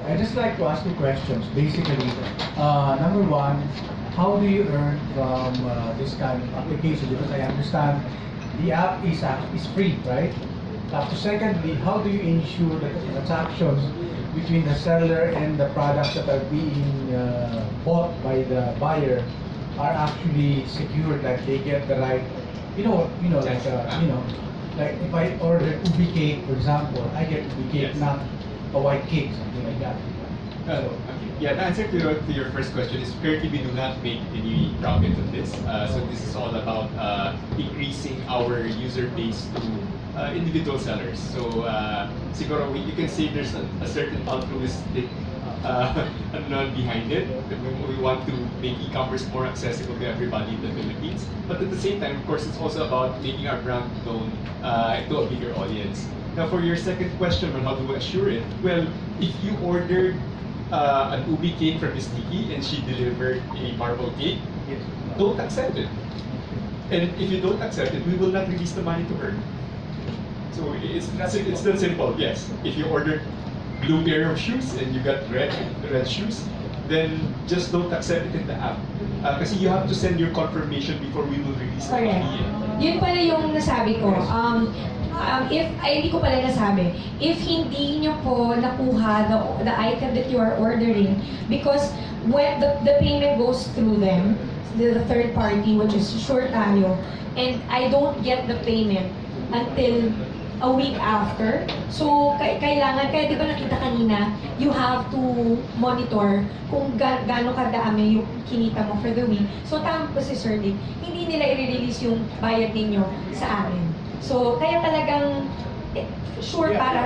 I just like to ask you questions. Basically, number one, how do you earn from this kind of application? Because I understand the app is free, right? After secondly, how do you ensure that the transactions between the seller and the products that are being bought by the buyer are actually secured, like they get the right, like if I order ubi cake, for example, I get ubi cake, Yes. not a white cake, something like that. Okay. Yeah, the answer to your first question is currently we do not make any profit on this. So this is all about increasing our user base to individual sellers. So siguro you can say there's a certain altruistic behind it. We want to make e-commerce more accessible to everybody in the Philippines. But at the same time, of course, it's also about making our brand known to a bigger audience. Now, for your second question on how to assure it, well, if you ordered an ubi cake from Miss Nikki and she delivered a marble cake, don't accept it. And if you don't accept it, we will not release the money to her. So it's that simple. Yes, if you ordered blue pair of shoes and you got red shoes, then just don't accept it in the app. Kasi you have to send your confirmation before we will release the Correct. money. Yun pala yung nasabi ko. Hindi ko pala nasabi. If hindi nyo po nakuha the item that you are ordering, because when the payment goes through them, the third party, which is SureTayo, and I don't get the payment until a week after. So, kailangan, kaya di ba nakita kanina, you have to monitor kung gaano kadami yung kinita mo for the week. So, tama po si Sir Dick, hindi nila i-release yung bayad ninyo sa amin. So, kaya talagang sure para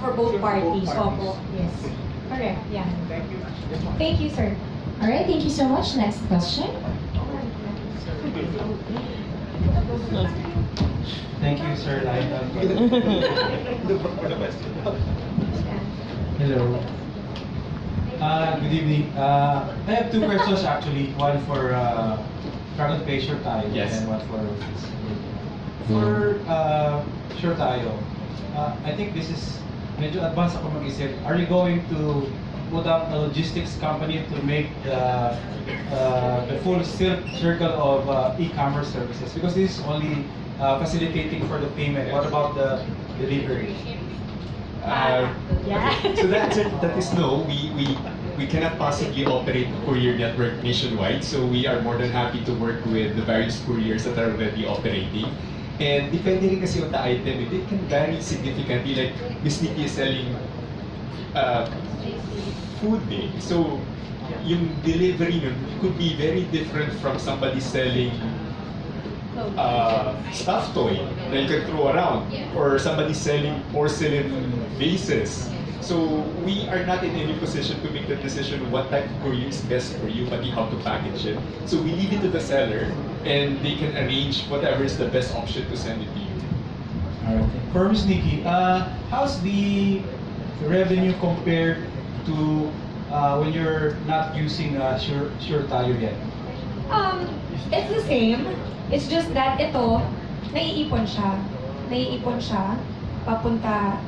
for both parties. Opo. Yes. Correct. Yeah. Thank you. Thank you, sir. All right, thank you so much. Next question. Thank you, Sir Lionel. Hello. Good evening. I have two questions actually. One for DragonPay SureTayo Yes. and one for SureTayo. I think this is medyo advanced ako mag-isip. Are you going to put up a logistics company to make the full circle of e-commerce services? Because this is only facilitating for the payment. What about the delivery? So that is no. We cannot possibly operate a courier network nationwide. So we are more than happy to work with the various couriers that are already operating. And depending kasi on the item, it can vary significantly. Like Miss Nikki is selling food day. So yung delivery nun could be very different from somebody selling stuffed toy that you can throw around, or somebody selling porcelain vases. So we are not in any position to make the decision what type of courier is best for you, but you have to package it. So we leave it to the seller, and they can arrange whatever is the best option to send it to you. Alright. For Ms. Nikki, how's the revenue compared to when you're not using SureTayo yet? It's the same. It's just that ito, naiipon siya. Papunta,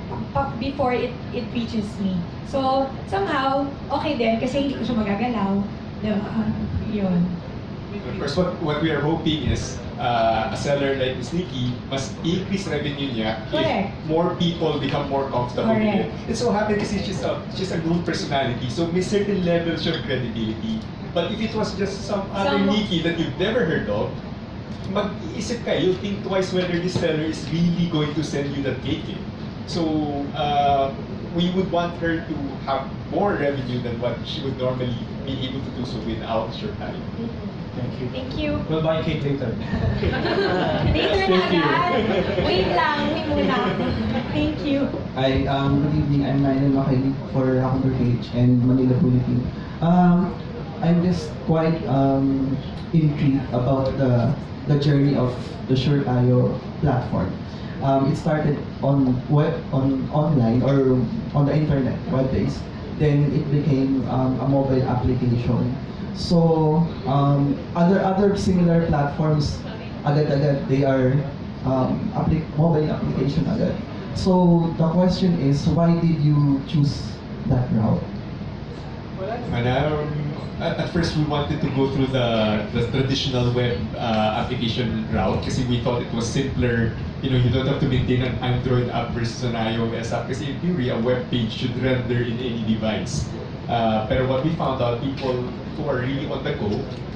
before it reaches me. So, somehow, okay din, kasi hindi ko siya magagalaw. Diba? Yun. Of course, what we are hoping is a seller like Ms. Nikki must increase revenue niya if more people become more comfortable with it. It so happens kasi she's a known personality, so may certain level siya of credibility. But if it was just some other Nikki that you've never heard of, mag-iisip ka, you'll think twice whether this seller is really going to send you that cake. So, we would want her to have more revenue than what she would normally be able to do so without SureTayo. Thank you. Thank you. We'll buy cake later. Later na agad. Wait muna. Thank you. Hi, good evening. I'm Lionel Makilig for Hackler Page and Manila Bulletin. I'm just quite intrigued about the journey of the SureTayo platform. It started on online or on the internet web days. Then it became a mobile application. So other similar platforms, agad-agad they are mobile application agad. So the question is, why did you choose that route? And at first we wanted to go through the traditional web application route because we thought it was simpler. You know, you don't have to maintain an Android app versus an iOS app because in theory a web page should render in any device. But what we found out, people who are really on the go,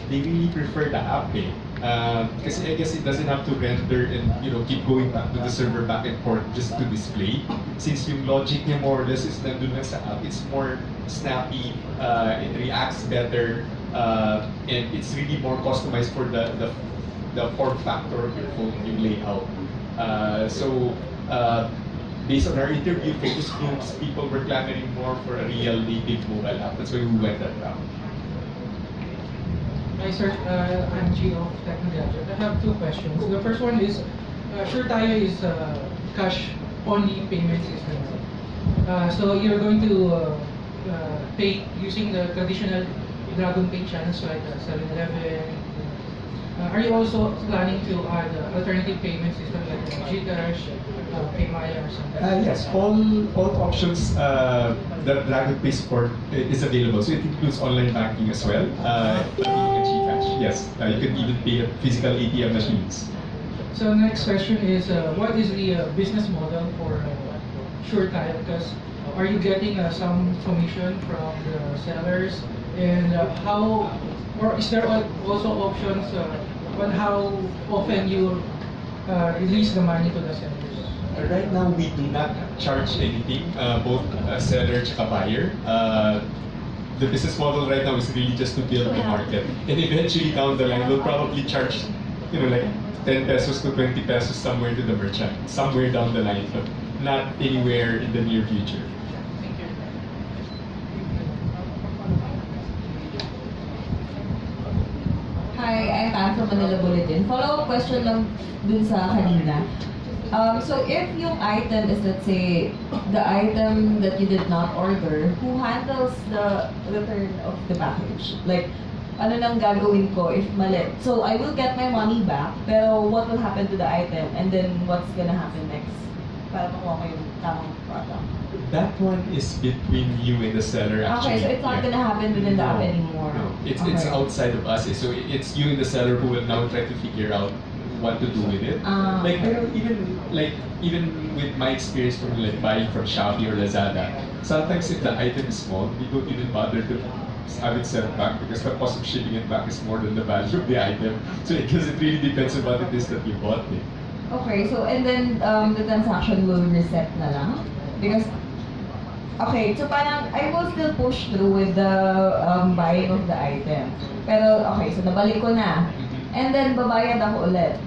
they really prefer the app because I guess it doesn't have to render and keep going back to the server back and forth just to display. Since yung logic niya more or less is nandun lang sa app, it's more snappy, it reacts better, and it's really more customized for the form factor of your phone, yung layout. Based on our interview focus groups, people were clamoring more for a real native mobile app. That's why we went that route. Hi sir, I'm Gio of Technogadget. I have two questions. The first one is, SureTayo is a cash-only payment system. So you're going to pay using the traditional DragonPay channels like 7-Eleven. Are you also planning to add alternative payment system like GCash, PayMaya or something? Yes, all options that DragonPay support is available. So it includes online banking as well. GCash, yes. You can even pay at physical ATM machines. So next question is, what is the business model for SureTayo? Because are you getting some commission from the sellers? And how, or is there also options on how often you release the money to the sellers? Right now, we do not charge anything, both seller and buyer. The business model right now is really just to build the market. And eventually down the line, we'll probably charge, like 10 pesos to 20 pesos somewhere to the merchant, somewhere down the line, but not anywhere in the near future. Hi, I'm Pam from Manila Bulletin. Follow-up question lang dun sa kanina. So if yung item is, let's say, the item that you did not order, who handles the return of the package? Like, ano nang gagawin ko if mali? So I will get my money back, pero what will happen to the item? And then what's gonna happen next? Para makuha ko yung tamang product. That one is between you and the seller actually. Okay, so it's not gonna happen within the app anymore. No, it's Okay. outside of us. So it's you and the seller who will now try to figure out what to do with it. Pero even with my experience from buying from Shopee or Lazada, sometimes if the item is small, we don't even bother to have it sent back because the cost of shipping it back is more than the value of the item. So because it really depends on what it is that you bought it. Okay, so and then the transaction will reset na lang? Because, okay, so parang I will still push through with the buying of the item. Pero, okay, so nabalik ko na. And then, babayad ako ulit.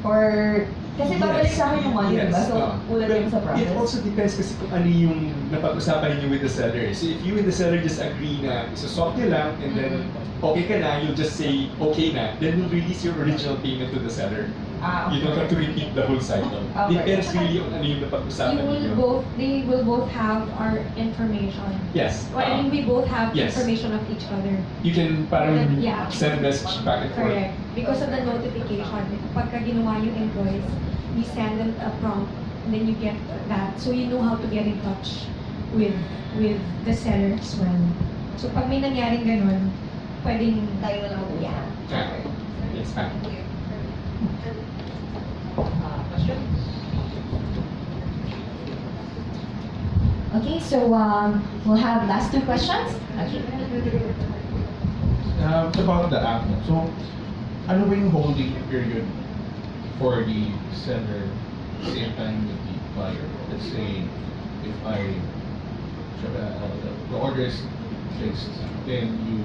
Or, kasi babalik sa akin yung money, diba? So, ulit yung sa process. It also depends kasi kung ano yung napag-usapan niyo with the seller. So if you and the seller just agree na isoswap niyo lang and then okay ka na, you'll just say okay na, then you'll release your original payment to the seller. Okay. You don't have to repeat the whole cycle. Okay. Depends really on ano yung napag-usapan niyo. They will both have our information. Yes. Well, I mean, we both have Yes. information of each other. You can parang Yeah. send message back and forth. Correct. Because of the notification, pagka ginawa yung invoice, we send them a prompt, and then you get that. So you know how to get in touch with the seller as well. So pag may nangyaring ganun, pwedeng Tayo na lang ulit. Yeah. Okay. Yes, ma'am. Question? Okay, so we'll have last two questions. Okay. It's about the app. So, ano ba yung holding period for the seller same time with the buyer? Let's say, if the order is fixed, then you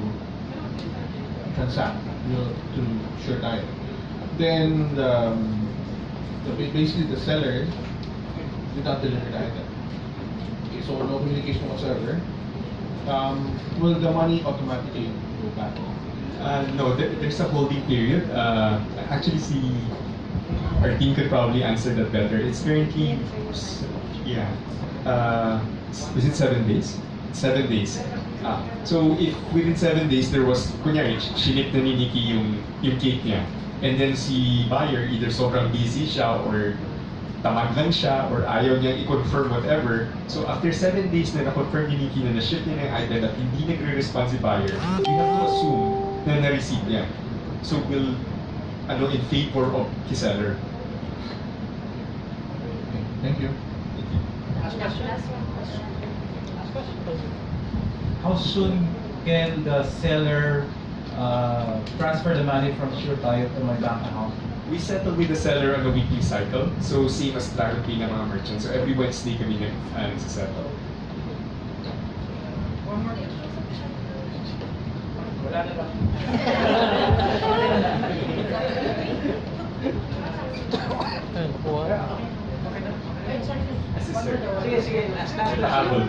transact to SureTayo. Then, basically the seller did not deliver the item. Okay, so no communication whatsoever. Will the money automatically go back? No, there's a holding period. Actually, our team could probably answer that better. It's currently, is it 7 days? 7 days. So if within 7 days there was, kunyari, shinip na ni Nikki yung cake niya, and then si buyer either sobrang busy siya or tamad lang siya or ayaw niyang i-confirm whatever. So after 7 days na na-confirm ni Nikki na na-ship niya ng item at hindi nagre-respond si buyer, we have to assume na na-receive niya. So we'll in favor of his seller. Thank you. How soon can the seller transfer the money from SureTayo to my bank account? We settle with the seller on a weekly cycle. So same as DragonPay ng mga merchants. So every Wednesday kami nagsisettle. One more. Wala na ba? Assistant. Sige. Pahabol.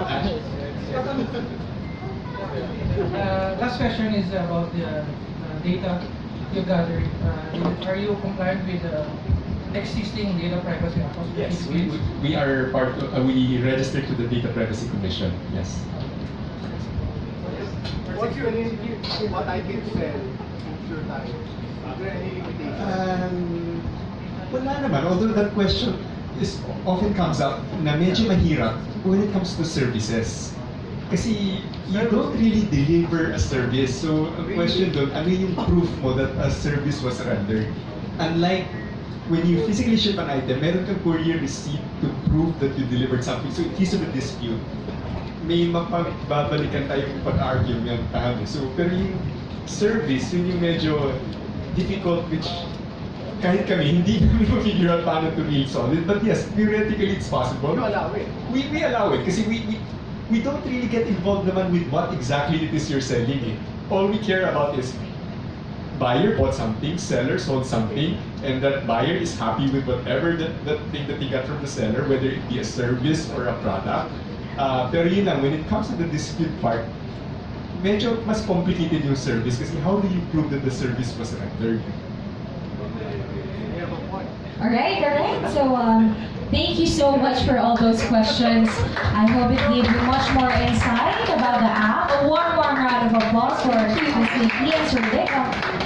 Last question is about the data you gathered. Are you compliant with the existing data privacy laws? Yes, we are part of, we registered to the Data Privacy Commission. Yes. What's your limit? What I can sell in SureTayo? Are there any limitations? Wala naman. Although that question often comes up na medyo mahirap when it comes to services. Kasi you don't really deliver a service. So, ang question doon, ano yung proof mo that a service was rendered? Unlike when you physically ship an item, meron kang courier receipt to prove that you delivered something. So, in case of a dispute, may mapagbabalikan tayong pag-argument. So, pero yung service, yun yung medyo difficult, which kahit kami, hindi namin ma-figure out paano to really solve it. But yes, theoretically, it's possible. You allow it. We allow it kasi we don't really get involved naman with what exactly it is you're selling. All we care about is buyer bought something, seller sold something, and that buyer is happy with whatever that thing that he got from the seller, whether it be a service or a product. Pero yun lang, when it comes to the dispute part, medyo mas complicated yung service kasi how do you prove that the service was rendered? All right. So, thank you so much for all those questions. I hope it gave you much more insight about the app. A warm round of applause for Ms. Nikki and Sir Dick.